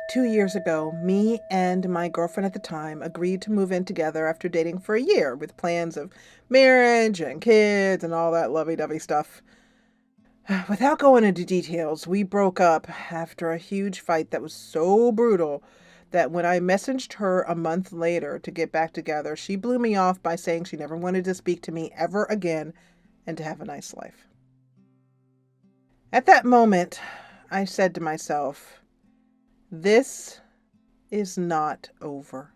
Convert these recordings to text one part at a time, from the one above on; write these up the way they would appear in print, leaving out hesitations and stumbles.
2 years ago, me and my girlfriend at the time agreed to move in together after dating for a year with plans of marriage and kids and all that lovey-dovey stuff. Without going into details, we broke up after a huge fight that was so brutal that when I messaged her a month later to get back together, she blew me off by saying she never wanted to speak to me ever again and to have a nice life. At that moment, I said to myself, this is not over.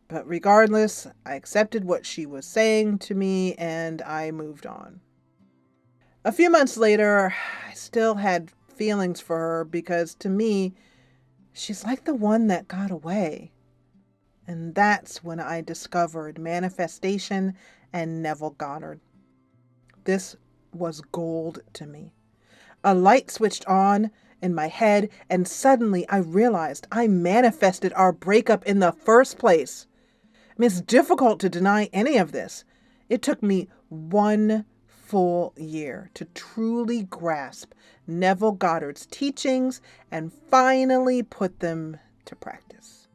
But regardless, I accepted what she was saying to me and I moved on. A few months later, I still had feelings for her because to me, she's like the one that got away. And that's when I discovered Manifestation and Neville Goddard. This was gold to me. A light switched on in my head, and suddenly I realized I manifested our breakup in the first place. I mean, it's difficult to deny any of this. It took me 1 full year to truly grasp Neville Goddard's teachings and finally put them to practice.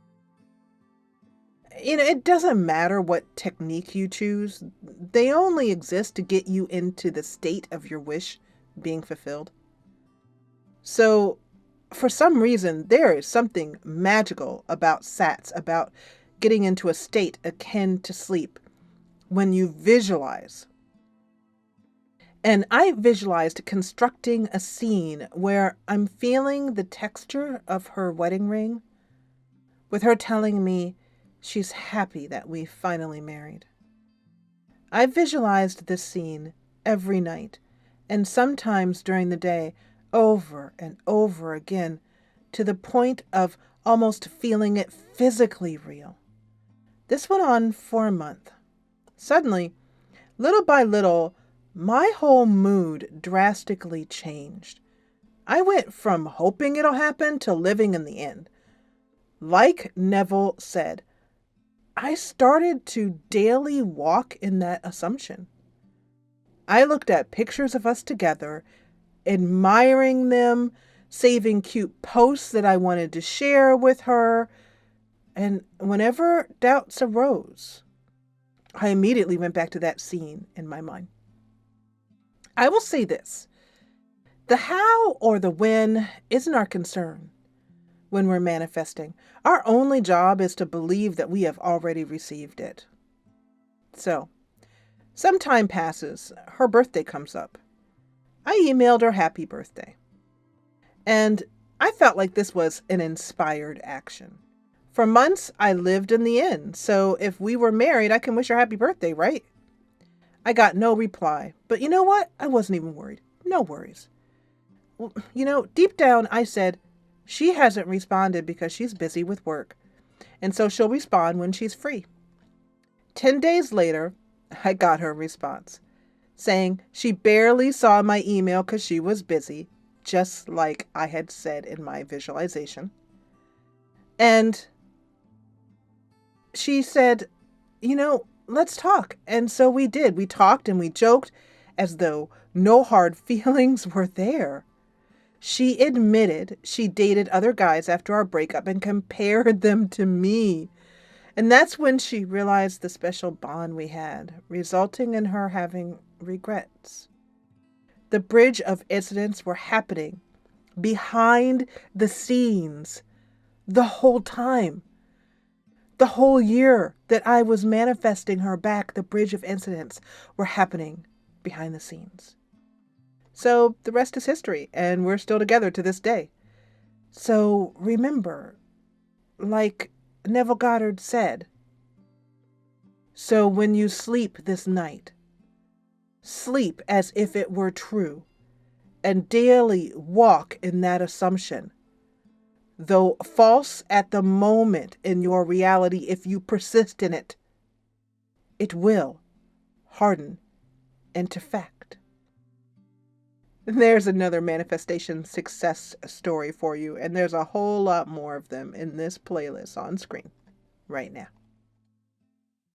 It doesn't matter what technique you choose. They only exist to get you into the state of your wish being fulfilled. So, for some reason, there is something magical about SATs, about getting into a state akin to sleep when you visualize. And I visualized constructing a scene where I'm feeling the texture of her wedding ring, with her telling me she's happy that we finally married. I visualized this scene every night, and sometimes during the day, over and over again, to the point of almost feeling it physically real. This went on for a month. Suddenly, little by little, my whole mood drastically changed. I went from hoping it'll happen to living in the end. Like Neville said, I started to daily walk in that assumption. I looked at pictures of us together, admiring them, saving cute posts that I wanted to share with her, and whenever doubts arose, I immediately went back to that scene in my mind. I will say this. The how or the when isn't our concern when we're manifesting. Our only job is to believe that we have already received it. So, some time passes. Her birthday comes up. I emailed her happy birthday. And I felt like this was an inspired action. For months, I lived in the inn. So if we were married, I can wish her happy birthday, right? I got no reply. But you know what? I wasn't even worried. No worries. Well, deep down, I said, she hasn't responded because she's busy with work. And so she'll respond when she's free. 10 days later, I got her response, saying she barely saw my email because she was busy, just like I had said in my visualization. And she said, let's talk. And so we did. We talked and we joked as though no hard feelings were there. She admitted she dated other guys after our breakup and compared them to me. And that's when she realized the special bond we had, resulting in her having regrets. The bridge of incidents were happening behind the scenes the whole time. The whole year that I was manifesting her back, the bridge of incidents were happening behind the scenes. So the rest is history, and we're still together to this day. So remember, like Neville Goddard said, so when you sleep this night, sleep as if it were true, and daily walk in that assumption. Though false at the moment in your reality, if you persist in it, it will harden into fact. There's another manifestation success story for you, and there's a whole lot more of them in this playlist on screen right now.